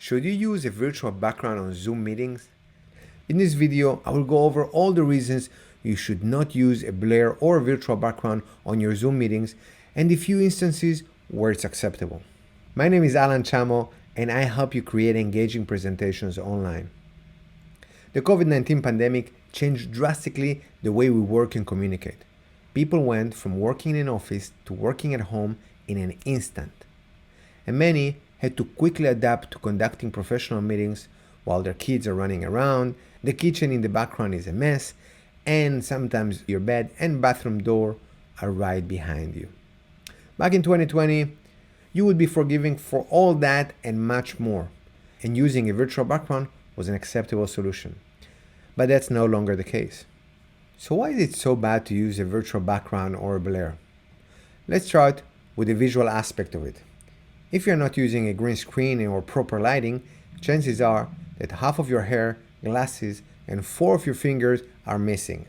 Should you use a virtual background on Zoom meetings? In this video, I will go over all the reasons you should not use a blur or a virtual background on your Zoom meetings and the few instances where it's acceptable. My name is Alan Chamo and I help you create engaging presentations online. The COVID-19 pandemic changed drastically the way we work and communicate. People went from working in an office to working at home in an instant. And many had to quickly adapt to conducting professional meetings while their kids are running around, the kitchen in the background is a mess, and sometimes your bed and bathroom door are right behind you. Back in 2020, you would be forgiving for all that and much more, and using a virtual background was an acceptable solution. But that's no longer the case. So why is it so bad to use a virtual background or a blur? Let's start with the visual aspect of it. If you're not using a green screen or proper lighting, chances are that half of your hair, glasses, and 4 of your fingers are missing.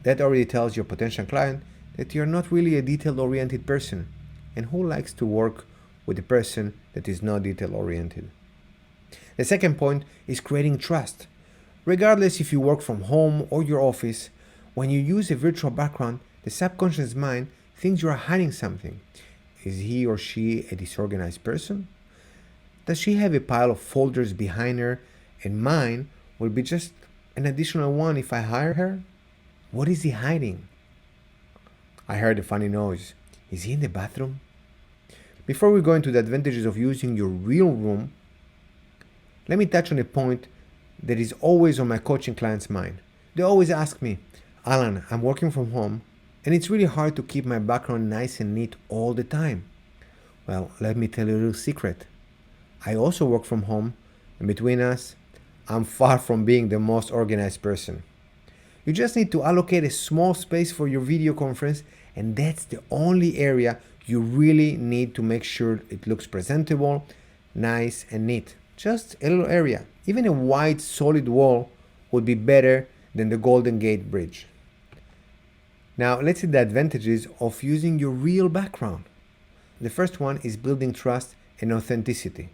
That already tells your potential client that you're not really a detail-oriented person, and who likes to work with a person that is not detail-oriented. The second point is creating trust. Regardless if you work from home or your office, when you use a virtual background, the subconscious mind thinks you are hiding something. Is he or she a disorganized person? Does she have a pile of folders behind her and mine will be just an additional one if I hire her? What is he hiding? I heard a funny noise. Is he in the bathroom? Before we go into the advantages of using your real room, let me touch on a point that is always on my coaching clients' mind. They always ask me, Alan, I'm working from home and it's really hard to keep my background nice and neat all the time. Well, let me tell you a little secret. I also work from home, and between us, I'm far from being the most organized person. You just need to allocate a small space for your video conference, and that's the only area you really need to make sure it looks presentable, nice, and neat. Just a little area. Even a white solid wall would be better than the Golden Gate Bridge. Now let's see the advantages of using your real background. The first one is building trust and authenticity.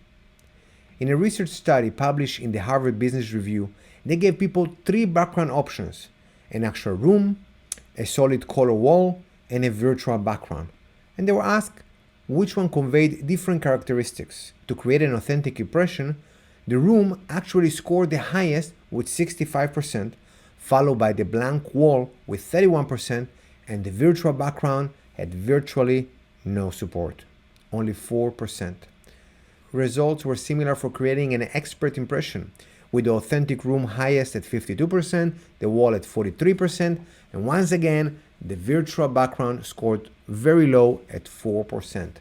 In a research study published in the Harvard Business Review, they gave people 3 background options: an actual room, a solid color wall, and a virtual background. And they were asked which one conveyed different characteristics. To create an authentic impression, the room actually scored the highest with 65%, followed by the blank wall with 31%, and the virtual background had virtually no support, only 4%. Results were similar for creating an expert impression, with the authentic room highest at 52%, the wall at 43%, and once again, the virtual background scored very low at 4%.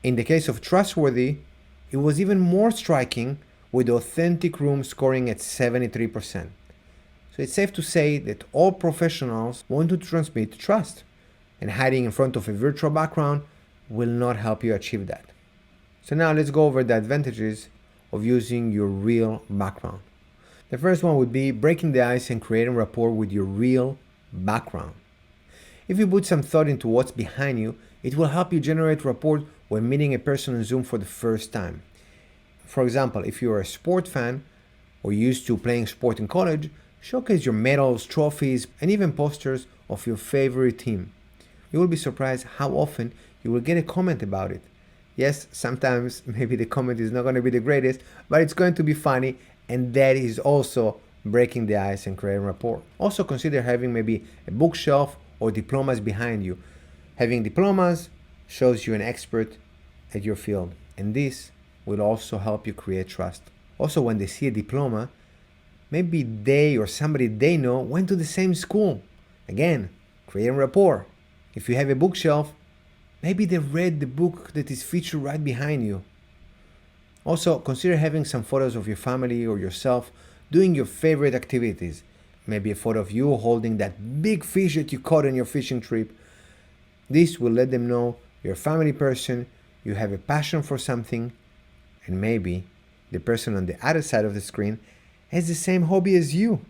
In the case of trustworthy, it was even more striking, with the authentic room scoring at 73%. So it's safe to say that all professionals want to transmit trust, and hiding in front of a virtual background will not help you achieve that. So now let's go over the advantages of using your real background. The first one would be breaking the ice and creating rapport with your real background. If you put some thought into what's behind you, it will help you generate rapport when meeting a person on Zoom for the first time. For example, if you're a sport fan or used to playing sport in college, showcase your medals, trophies, and even posters of your favorite team. You will be surprised how often you will get a comment about it. Yes, sometimes maybe the comment is not going to be the greatest, but it's going to be funny, and that is also breaking the ice and creating rapport. Also consider having maybe a bookshelf or diplomas behind you. Having diplomas shows you an expert at your field, and this will also help you create trust. Also, when they see a diploma, maybe they or somebody they know went to the same school. Again, creating rapport. If you have a bookshelf, maybe they read the book that is featured right behind you. Also, consider having some photos of your family or yourself doing your favorite activities. Maybe a photo of you holding that big fish that you caught on your fishing trip. This will let them know you're a family person, you have a passion for something, and maybe the person on the other side of the screen has the same hobby as you.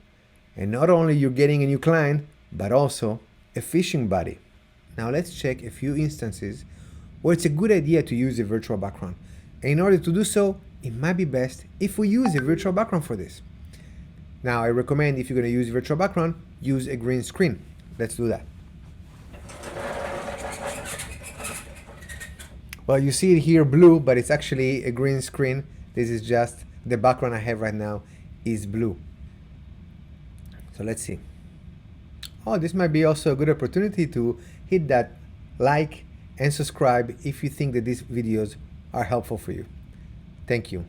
And not only you're getting a new client, but also a fishing buddy. Now let's check a few instances where it's a good idea to use a virtual background. And in order to do so, it might be best if we use a virtual background for this. Now, I recommend if you're going to use virtual background, use a green screen. Let's do that. Well, you see it here blue, but it's actually a green screen. This is just the background I have right now is blue. So let's see. Oh, this might be also a good opportunity to hit that like and subscribe if you think that these videos are helpful for you. Thank you.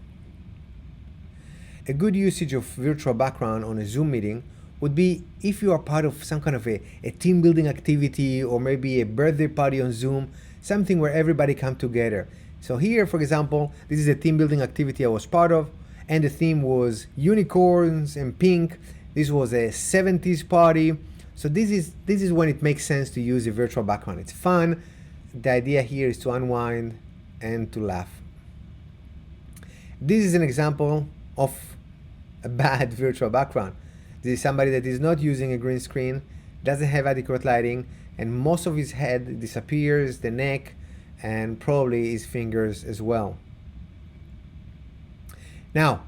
A good usage of virtual background on a Zoom meeting would be if you are part of some kind of a team building activity, or maybe a birthday party on Zoom, something where everybody come together. So here, for example, this is a team building activity I was part of, and the theme was unicorns and pink. This was a 70s party. So this is when it makes sense to use a virtual background. It's fun. The idea here is to unwind and to laugh. This is an example of a bad virtual background. This is somebody that is not using a green screen, doesn't have adequate lighting, and most of his head disappears, the neck, and probably his fingers as well. Now,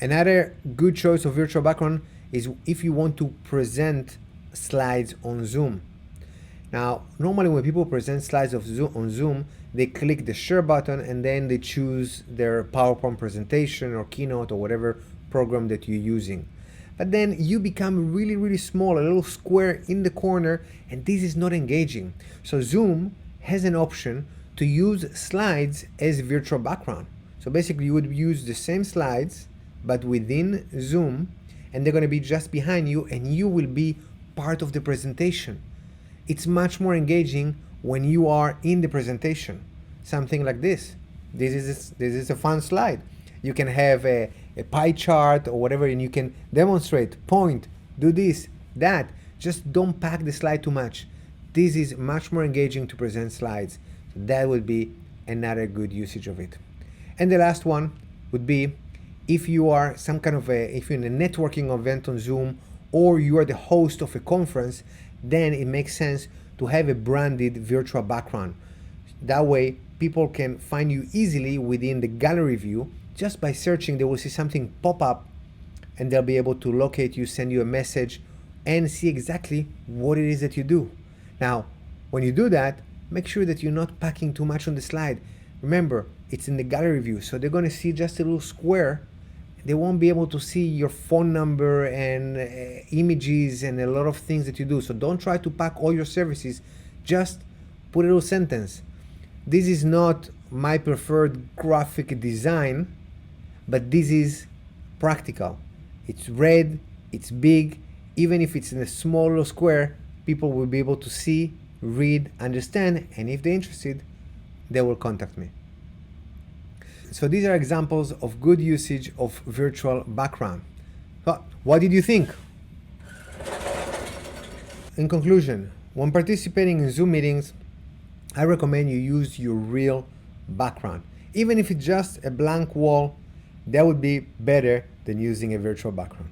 another good choice of virtual background is if you want to present slides on Zoom. Now, normally when people present slides on Zoom, they click the share button and then they choose their PowerPoint presentation or Keynote or whatever program that you're using. But then you become really, really small, a little square in the corner, and this is not engaging. So Zoom has an option to use slides as virtual background. So basically you would use the same slides, but within Zoom, and they're going to be just behind you, and you will be part of the presentation. It's much more engaging when you are in the presentation. Something like this. This is a fun slide. You can have a pie chart or whatever, and you can demonstrate, point, do this, that. Just don't pack the slide too much. This is much more engaging to present slides. So that would be another good usage of it. And the last one would be if you are if you're in a networking event on Zoom, or you are the host of a conference, then it makes sense to have a branded virtual background. That way, people can find you easily within the gallery view. Just by searching, they will see something pop up, and they'll be able to locate you, send you a message, and see exactly what it is that you do. Now, when you do that, make sure that you're not packing too much on the slide. Remember, it's in the gallery view, so they're going to see just a little square. They won't be able to see your phone number and images and a lot of things that you do. So don't try to pack all your services. Just put a little sentence. This is not my preferred graphic design, but this is practical. It's red, it's big. Even if it's in a small little square, people will be able to see, read, understand, and if they're interested, they will contact me. So these are examples of good usage of virtual background. So what did you think? In conclusion, when participating in Zoom meetings, I recommend you use your real background. Even if it's just a blank wall, that would be better than using a virtual background.